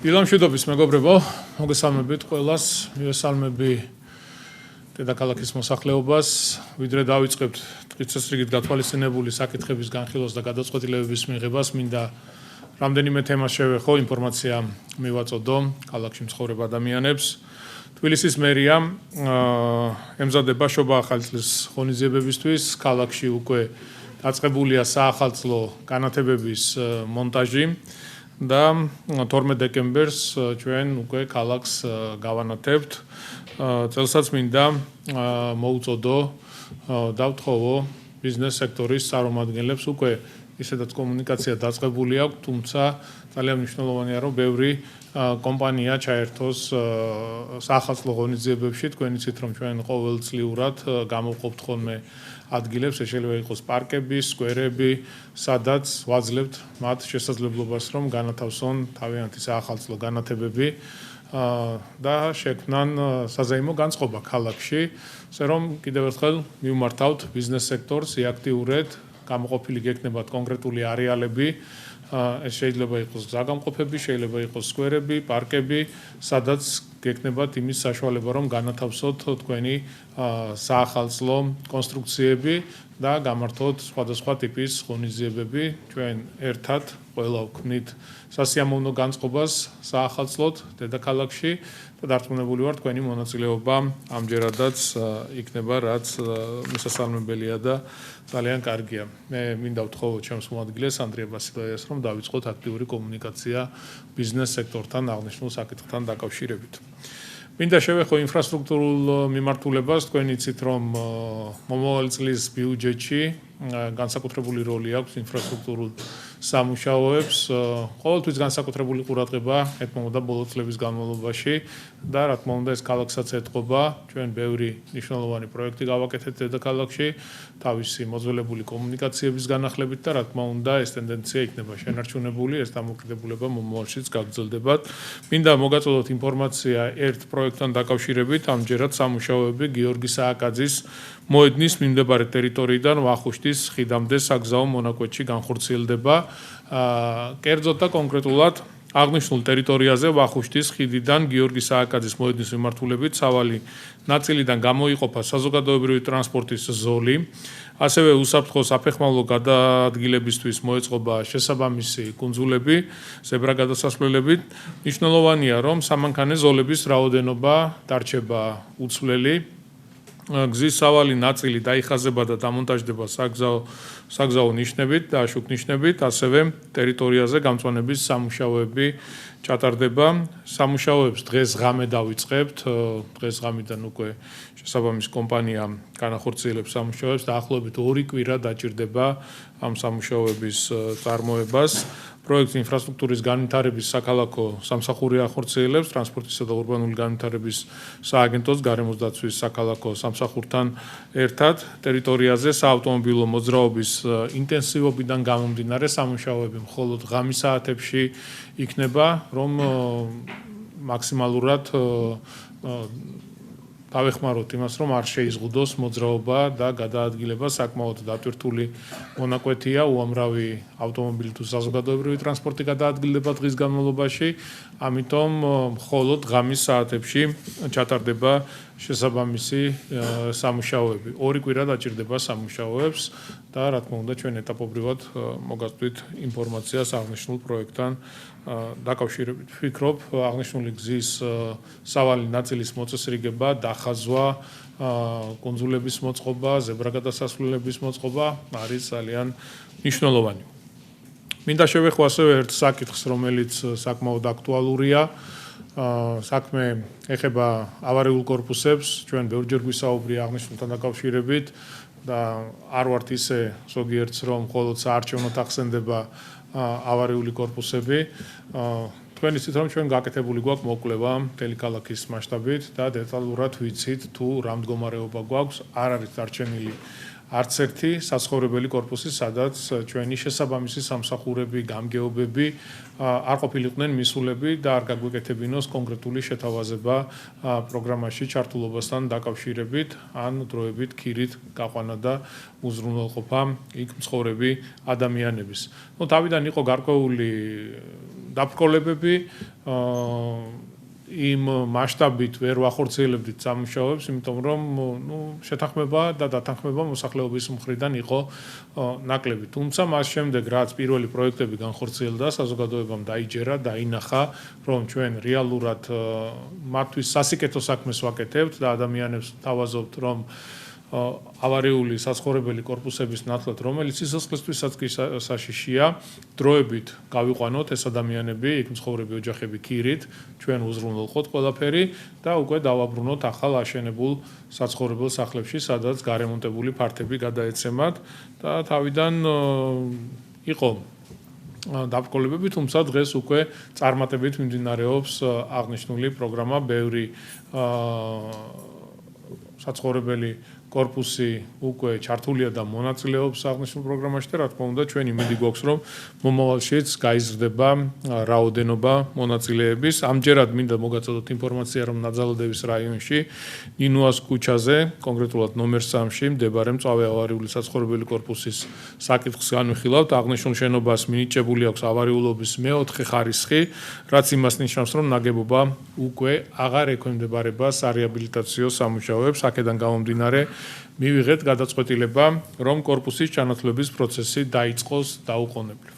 დილამშვიდობის მეგობრებო, მოგესალმებით ყველას, მივესალმები დედაქალაქის მოსახლეობას, ვიდრე დავიწყებთ წესრიგით გათვალისწინებული საკითხების განხილვას და გადაწყვეტილებების მიღებას, მინდა რამდენიმე თემას შევეხო, ინფორმაცია მივაწოდო ქალაქში მცხოვრებ ადამიანებს. თბილისის მერია ემზადება შობა ახალი წლის ღონისძიებებისთვის, ქალაქში უკვე დაწყებულია საახალწლო განათებების მონტაჟი. და 12 დეკემბერს ჩვენ უკვე ქალაქს გავანათებთ. წელსაც მინდა მოუწოდო და ვთხოვო ბიზნეს სექტორის წარმომადგენლებს უკვე ისედაც კომუნიკაცია დაწყებული აქვს, თუმცა ძალიან მნიშვნელოვანია რომ ბევრი კომპანია ჩაერთოს საახალწლო ღონისძიებებში. თქვენ იცით რომ ჩვენ ყოველწლიურად გამოვყოფთ ხოლმე ადგილებს, შეიძლება იყოს პარკები, სკვერები, სადაც ვაძლევთ მათ შესაძლებლობას რომ განათავსონ თავიანთი საახალწლო განათებები და შექმნან საზეიმო განწყობა ქალაქში, ასე რომ კიდევ ერთხელ მივმართავთ ბიზნეს სექტორს იაქტიურეთ, გამოყოფილი გექნებათ კონკრეტული არეალები, ეს შეიძლება იყოს გზაგამყოფები, შეიძლება იყოს სკვერები, პარკები, სადაც გექნებათ იმის საშუალება რომ განათავსოთ თქვენი საახალწლო კონსტრუქციები და გამართოთ სხვადასხვა ტიპის ღონისძიებები. ჩვენ ერთად ყველა ვქმნით სასიამოვნო განწყობას საახალწლოდ დედაქალაქში და დარწმუნებული ვარ თქვენი მონაწილეობა ამჯერადაც იქნება, რაც მისასალმებელია და ძალიან კარგია. მე მინდა ვთხოვო ჩემს მოადგილეს ანდრია ბასილაიას რომ დავიწყოთ აქტიური კომუნიკაცია ბიზნეს სექტორთან აღნიშნულ საკითხთან დაკავშირებით. მინდა შევეხო ინფრასტრუქტურულ მიმართულებას, თქვენ იცით რომ მომავალი წლის ბიუჯეტში განსაკუთრებული როლი აქვს ინფრასტრუქტურულ სამუშაოებს. ყოველთვის განსაკუთრებული ყურადღება ეთმობა ბოლო წლების განმავლობაში და რა თქმა უნდა ეს ქალაქსაც ეთყობა. ჩვენ ბევრი მნიშვნელოვანი პროექტი გავაკეთეთ დედაქალაქში თავისი მოძველებული კომუნიკაციების განახლებით და რა თქმა უნდა ეს ტენდენცია იქნება შენარჩუნებული, ეს დამოკიდებულება მომავალშიც გაგრძელდება. მინდა მოგაწოდოთ ინფორმაცია ერთ პროექტთან დაკავშირებით, ამჯერად სამუშაოები გიორგი სააკაძის მოედნის მიმდებარე ტერიტორიიდან ვახუშტის ხიდამდე საგზაო მონაკვეთში განხორციელდება. კერძოდ და კონკრეტულად აღნიშნულ ტერიტორიაზე ვახუშტის ხიდიდან გიორგი სააკაძის მოედნის მიმართულებით სავალი ნაწილიდან გამოიყოფა საზოგადოებრივი ტრანსპორტის ზოლი. ასევე უსაფრთხო საფეხმავლო გადაადგილებისთვის მოეწყობა შესაბამისი კუნძულები, ზებრა გადასასვლელებით. მნიშვნელოვანია რომ სამანქანე ზოლების რაოდენობა დარჩება უცვლელი. გზის სავალი ნაწილი დაიხაზება და დამონტაჟდება საგზაო ნიშნებით და აშუქ ნიშნებით, ასევე ტერიტორიაზე გამწვანების სამუშაოები ჩატარდება. სამუშაოებს დღეს ღამე დავიწყებთ, დღეს ღამიდან უკვე შესაბამის კომპანია განახორციელებს სამუშაოებს, დაახლოებით 2 კვირა დაჭირდება ამ სამუშაოების წარმოებას. პროექტ ინფრასტრუქტურის განვითარების საქალაქო სამსახური ახორციელებს ტრანსპორტისა და ურბანული განვითარების სააგენტოს გარემოს დაცვის საქალაქო სამსახურთან ერთად ტერიტორიაზე საავტომობილო მოძრაობის ინტენსივობიდან გამომდინარე სამუშაოები მხოლოდ ღამის საათებში იქნება, რომ მაქსიმალურად დავეხმაროთ იმას, რომ არ შეიზღუდოს მოძრაობა და გადაადგილება საკმაოდ დატვირთული მონაკვეთია, უამრავი ავტომობილი თუ საზოგადოებრივი ტრანსპორტი გადაადგილდება დღის განმავლობაში, ამიტომ მხოლოდ ღამის საათებში ჩატარდება შესაბამისი სამუშაოები. 2 კვირა დაჭირდება სამუშაოებს და რა თქმა უნდა ჩვენ ეტაპობრივად მოგაწვით ინფორმაციას აღნიშნულ პროექტთან დაკავშირებით. ვფიქრობ, აღნიშნული გზის სავალი ნაწილის მოწესრიგება, დახაზვა, კუნძულების მოწყობა, ზებრა გადასასვლელების მოწყობა არის ძალიან მნიშვნელოვანი. მინდა შევეხო ასევე ერთ საკითხს, რომელიც საკმაოდ აქტუალურია. საქმე ეხება ავარიულ კორპუსებს, ჩვენ ბევრჯერ გვისაუბრია აღნიშნულთან დაკავშირებით და არ ვართ ისე ზოგიერთს რომ მხოლოდ საარჩევნოდ ახსენდება ავარიული კორპუსები. თქვენ იცით რომ ჩვენ გაკეთებული გვაქვს მოკვლევა მთელი ქალაქის მასშტაბით და დეტალურად ვიცით თუ რა მდგომარეობა გვაქვს, არ არის დარჩენილი არც ერთი საცხოვრებელი კორპუსი, სადაც ჩვენი შესაბამისი სამსახურები, გამგეობები არ ყოფილიყვნენ მისულები და არ გაგვეკეთებინოს კონკრეტული შეთავაზება პროგრამაში ჩართულობასთან დაკავშირებით, ან დროებით ქირით გაყვანა და უზრუნველყოფა იქ მცხოვრები ადამიანების. თავიდან იყო გარკვეული დაბრკოლებები იმ მასშტაბით ვერ ვახორციელებდით სამუშაოებს, იმიტომ რომ შეთანხმება და დათანხმება მოსახლეობის მხრიდან იყო ნაკლები. თუმცა მას შემდეგ რაც პირველი პროექტები განხორციელდა, საზოგადოებამ დაიჯერა, დაინახა, რომ ჩვენ რეალურად მათთვის სასიკეთო საქმეს ვაკეთებთ და ადამიანებს თავაზობთ, რომ ავარიული საცხოვრებელი კორპუსების ნაცვლად, რომელიც სიცოცხლისთვისაც კი საშიშია, დროებით გავიყვანოთ ეს ადამიანები, იქ მცხოვრები ოჯახები ქირით, ჩვენ უზრუნველყოთ ყველაფერი და უკვე დავაბრუნოთ ახალ აშენებულ საცხოვრებელ სახლებში, სადაც გარემონტებული ფართები გადაეცემათ და თავიდან იყო დაბრკოლებები, თუმცა დღეს უკვე წარმატებით მიმდინარეობს აღნიშნული პროგრამა, ბევრი საცხოვრებელი კორპუსი უკვე ჩართულია და მონაწილეობს აღნიშნულ პროგრამაში და რა თქმა უნდა ჩვენ იმედი გვაქვს რომ მომავალშიც გაიზრდება რაოდენობა მონაწილეების. ამჯერად მინდა მოგაწოდოთ ინფორმაცია რომ ნაძალადევის რაიონში ნინუას ქუჩაზე, კონკრეტულად ნომერ 3-ში მდებარე მწვავე ავარიული საცხოვრებელი კორპუსის საკითხს განვიხილავთ. აღნიშნულ შენობას მინიჭებული აქვს ავარიულობის მეოთხე ხარისხი, რაც იმას ნიშნავს რომ ნაგებობა უკვე აღარ ექვემდებარება სარეაბილიტაციო სამუშაოებს. აქედან გამომდინარე მივიღეთ გადაწყვეტილება, რომ კორპუსის ჩანაცვლების პროცესი დაიწყოს დაუყოვნებლივ.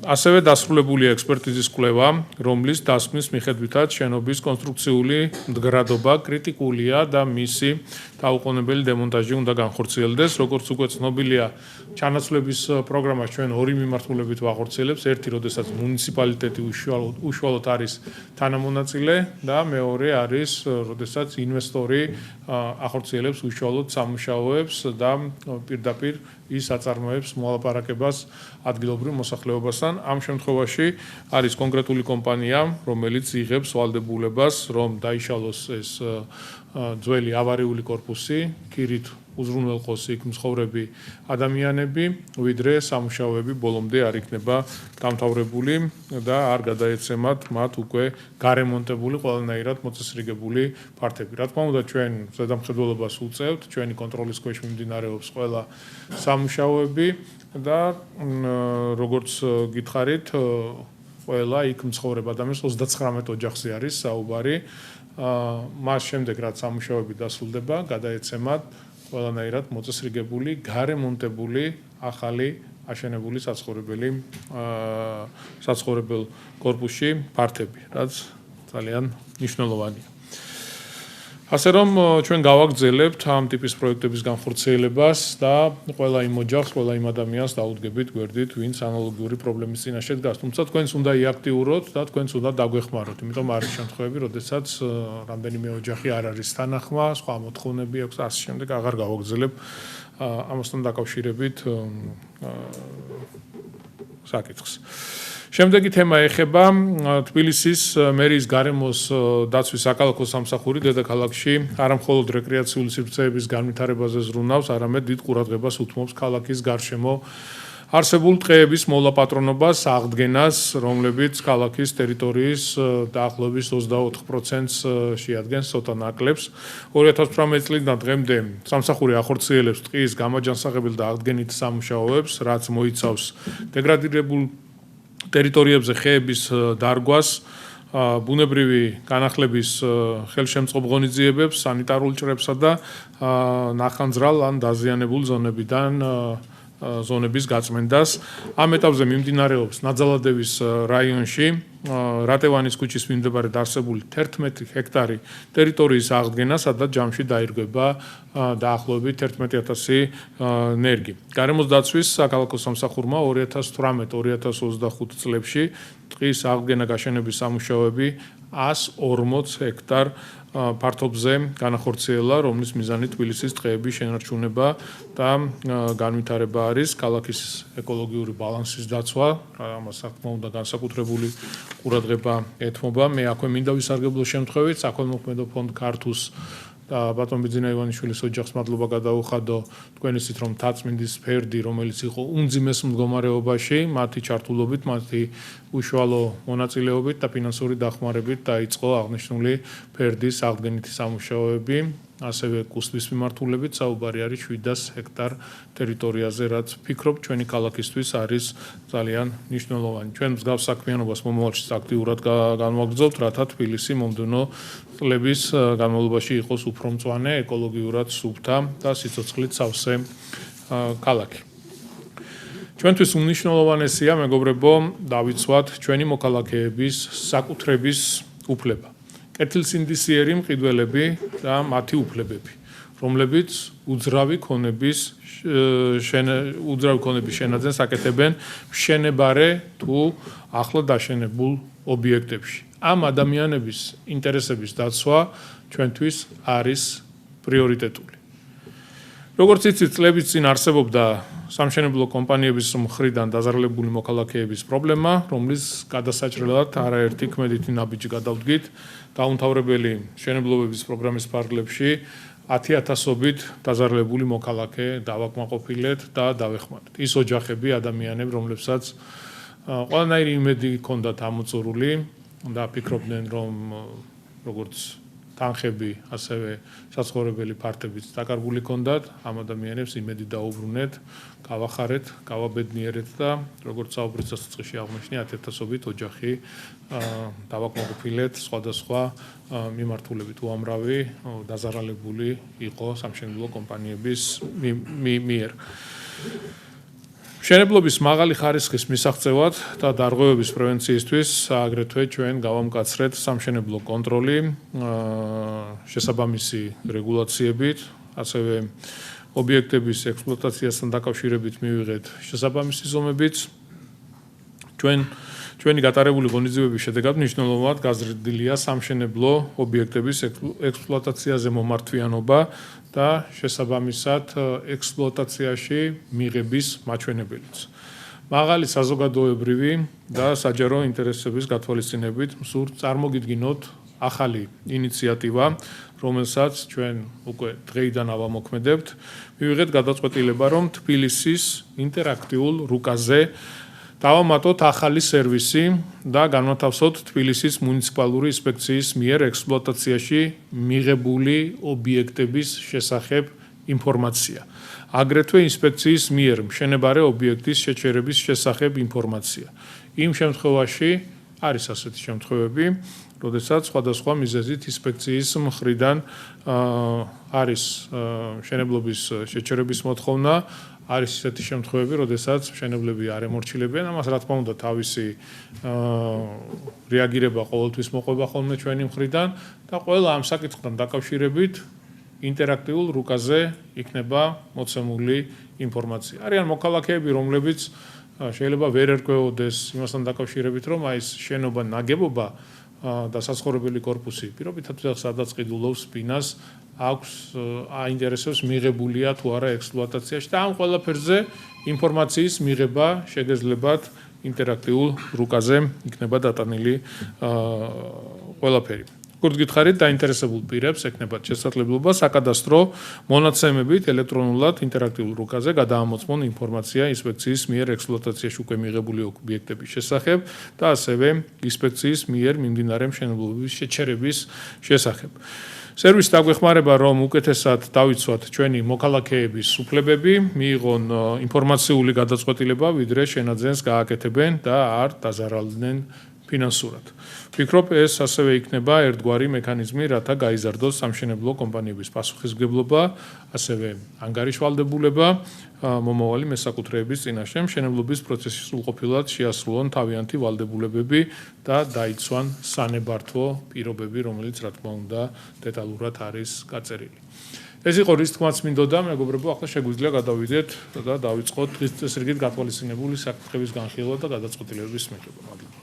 ასევე დასრულებულია ექსპერტიზის კვლევა, რომლის დასკვნის მიხედვითაც შენობის კონსტრუქციული მდგრადობა კრიტიკულია და მისი დაუყოვნებელი დემონტაჟი უნდა განხორციელდეს. როგორც უკვე ცნობილია, ჩანაცვლების პროგრამას ჩვენ ორი მიმართულებით ვახორციელებთ. ერთი, როდესაც მუნიციპალიტეტი უშუალოდ არის თანამონაწილე და მეორე არის, როდესაც ინვესტორი ახორციელებს უშუალოდ სამუშაოებს და პირდაპირ ის აწარმოებს მოლაპარაკებას ადგილობრივ მოსახლეობასთან. ამ შემთხვევაში არის კონკრეტული კომპანია, რომელიც იღებს ვალდებულებას, რომ დაიშალოს ეს ძველი ავარიული კორპუსი, ქირით უზრუნველყოს იქ მცხოვრები ადამიანები, ვიდრე სამუშაოები ბოლომდე არ იქნება დამთავრებული და არ გადაეცემათ მათ უკვე გარემონტებული, ყველანაირად მოწესრიგებული ფართები. რა თქმა უნდა, ჩვენ ზედამხედველობას ვუწევთ, ჩვენი კონტროლის ქვეშ მიმდინარეობს ყველა სამუშაოები და როგორც გითხარით, ყველა იქ მცხოვრებ ადამიანს 39 ოჯახზე არის საუბარი. მას შემდეგ რაც სამუშაოები დასრულდება, გადაეცემათ ყველანაირად მოწესრიგებული, გარემონტებული, ახალი აშენებული საცხოვრებელ კორპუსში ფართები, რაც ძალიან მნიშვნელოვანია. ასე რომ ჩვენ გავაგრძელებთ ამ ტიპის პროექტების განხორციელებას და ყველა იმ ოჯახს, ყველა იმ ადამიანს დაუდგებით გვერდით, ვინც ანალოგიური პრობლემის წინაშე დგას. თუმცა თქვენს უნდა იაქტიუროთ და თქვენს უნდა დაგვეხმაროთ, იმიტომ არის შემთხვევები, როდესაც რამდენიმე ოჯახი არ არის თანახმა, სხვა მოთხოვნები აქვს, ასე შემდეგ აღარ გავაგრძელებ ამასთან დაკავშირებით საკითხს. შემდეგი თემა ეხება თბილისის მერიის გარემოს დაცვის საკალათო სამსახური დედაქალაქში არამხოლოდ რეკრეაციული სივრცეების განვითარებაზე ზრუნავს, არამედ დიდ ყურადღებას უთმობს ქალაქის გარშემო არსებულ ტყეების მოლაპატრონობას, აღდგენას, რომლებიც ქალაქის ტერიტორიის დაახლოებით 24%-ს შეადგენს, ცოტა ნაკლებს. 2018 წლიდან დღემდე სამსახური ახორციელებს ტყის გამაჯანსაღებელ და აღდგენით სამუშაოებს, რაც მოიცავს დეგრადირებულ ტერიტორიებზე ხეების დარგვას, ბუნებრივი განახლების ხელშემწყობ ღონისძიებებს, სანიტარულ ჭრებსა და ნახანძრალ ან დაზიანებულ ზონების გაწმენდას. ამ ეტაპზე მიმდინარეობს ნაძალადევის რაიონში რატევანის ქუჩის მიმდებარედ არსებული 11 ჰექტარი ტერიტორიის აღდგენა, სადაც ჯამში დაირღვება დაახლოებით 11,000 ნერგი. გარემოს დაცვის საკალათო სამსახურმა 2018-2025 წლებში ტყის აღდგენა გაშენების სამუშაოები 140 ჰექტარ ფართობზე განახორციელა, რომლის მიზანი თბილისის ტყეების შენარჩუნება და განვითარება არის, ქალაქის ეკოლოგიური ბალანსის დაცვა, ამას რა თქმა უნდა განსაკუთრებული ყურადღება ეთმობა. მე აქვე მინდა ვისარგებლო შემთხვევით საქველმოქმედო ფონდ ქართუს და ბატონ ბიძინა ივანიშვილის ოჯახს მადლობა გადაუხადო თქვენისით, რომ თაწმინდის ფერდი, რომელიც იყო უმძიმეს მდგომარეობაში, მათი ჩართულობით, მათი უშუალო მონაწილეობით და ფინანსური დახმარებით დაიწყო აღნიშნული ფერდის აღდგენითი სამუშაოები ასევე კუსტვის მიმართულებით საუბარი არის 700 ჰექტარ ტერიტორიაზე, რაც ფიქრობ ჩვენი ქალაქისთვის არის ძალიან მნიშვნელოვანი. ჩვენ მსგავს საქმიანობას მომავალში აქტიურად განვაგრძობთ, რათა თბილისი მომდევნო წლების განმავლობაში იყოს უფრო მწვანე, ეკოლოგიურად სუფთა და სიცოცხლით სავსე ქალაქი. ჩვენთვის უმნიშვნელოვანესია, მეგობრებო, დავიცვათ ჩვენი მოქალაქეების საკუთრების უფლება. კეთილსინდისიერი მყიდველები და მათი უფლებები, რომლებიც უძრავი ქონების შენაძენს აკეთებენ მშენებარე თუ ახლა დაშენებულ ობიექტებში. ამ ადამიანების ინტერესების დაცვა ჩვენთვის არის პრიორიტეტული. როგორც იცით, წლების წინ არსებობდა სამშენებლო კომპანიების მხრიდან დაზარალებული მოქალაქეების პრობლემა, რომლის გადასაჭრელად არაერთი ქმედითი ნაბიჯი გადავდგით. დაუმთავრებელი მშენებლობების პროგრამის ფარგლებში 10,000-ობით დაზარალებული მოქალაქე დავაკმაყოფილეთ და დავეხმარეთ. ის ოჯახები, ადამიანები, რომლებსაც ყველანაირი იმედი ჰქონდათ ამოწურული და ფიქრობდნენ, რომ როგორც თანხები, ასევე საცხოვრებელი ფართებიც დაკარგული ჰქონდათ, ამ ადამიანებს იმედი დაუბრუნეთ, გავახარეთ, გავაბედნიერეთ და როგორც საუბრის დასაწყისში აღმოჩნია 10,000-ობით ოჯახი დავაკმაყოფილეთ სხვადასხვა მიმართულებით უამრავი დაზარალებული იყო სამშენებლო კომპანიების მიერ. მშენებლობის მაღალი ხარისხის მისაღწევად და დარღვევების პრევენციისთვის აგრეთვე ჩვენ გავამკაცრეთ სამშენებლო კონტროლი შესაბამისი რეგულაციებით, ასევე ობიექტების ექსპლუატაციასთან დაკავშირებით მივიღეთ შესაბამისი ზომებიც. ჩვენი გატარებული ღონისძიებების შედეგად მნიშვნელოვნად გაზრდილია სამშენებლო ობიექტების ექსპლუატაციაზე მომართვიანობა და შესაბამისად ექსპლუატაციაში მიღების მაჩვენებელიც. მაღალი საზოგადოებრივი და საჯარო ინტერესების გათვალისწინებით მსურთ წარმოგიდგინოთ ახალი ინიციატივა, რომელსაც ჩვენ უკვე დღეიდან ავამოქმედებთ. მივიღეთ გადაწყვეტილება, რომ თბილისის ინტერაქტიულ რუკაზე დავამატოთ ახალი სერვისი და განვათავსოთ თბილისის მუნიციპალური ინსპექციის მიერ ექსპლუატაციაში მიღებული ობიექტების შესახებ ინფორმაცია. აგრეთვე ინსპექციის მიერ მშენებარე ობიექტის შეჩერების შესახებ ინფორმაცია. იმ შემთხვევაში არის ასეთი შემთხვევები, როდესაც სხვადასხვა მიზეზით ინსპექციის მხრიდან არის მშენებლობის შეჩერების მოთხოვნა, არის ისეთი შემთხვევები, როდესაც მშენებლები არ ემორჩილებიან, ამას რა თქმა უნდა თავისი რეაგირება ყოველთვის მოყვება ხოლმე ჩვენი მხრიდან და ყველა ამ საკითხთან დაკავშირებით ინტერაქტიულ რუკაზე იქნება მოცემული ინფორმაცია. არიან მოქალაქეები, რომლებიც შეიძლება ვერ ერკვეოდეს იმასთან დაკავშირებით, რომ აი ეს შენობა, ნაგებობა და საცხოვრებელი კორპუსი პირობითად სადაც ყიდულობს ბინას აქვს აინტერესებს მიღებულია თუ არა ექსპლუატაციაში და ამ ყველაფერზე ინფორმაციის მიღება შეგეძლებათ ინტერაქტიულ რუკაზე იქნება დატანილი ყველაფერი. როგორც გითხარით, დაინტერესებულ პირებს ექნებათ შესაძლებლობა საკადასტრო მონაცემებით ელექტრონულად ინტერაქტიულ რუკაზე გადაამოწმონ ინფორმაცია ინსპექციის მიერ ექსპლუატაციაში უკვე მიღებული ობიექტების შესახებ და ასევე ინსპექციის მიერ მიმდინარე მშენებლობის შეჩერების შესახებ. სერვისი დაგვეხმარება, რომ უკეთესად დავიცვათ ჩვენი მოქალაქეების უფლებები, მიიღონ ინფორმაციული გადაწყვეტილება, ვიდრე შენაძენს გააკეთებენ და არ დაზარალდნენ ფინანსურად. ვფიქრობ, ეს ასევე იქნება ერთგვარი მექანიზმი, რათა გაიზარდოს სამშენებლო კომპანიების პასუხისმგებლობა, ასევე ანგარიშვალდებულება მომავალი მესაკუთრეების წინაშე მშენებლობის პროცესის სრულყოფილად შეასრულონ თავიანთი ვალდებულებები და დაიცვან სანებართვო პირობები, რომელიც რა თქმა უნდა დეტალურად არის გაწერილი. ეს იყო რის თქმაც მინდოდა, მეგობრებო, ახლა შეგვიძლია გადავიდეთ და დავიწყოთ დღის წესრიგით გათვალისწინებული საკითხების განხილვა და გადაწყვეტილებების მიღება.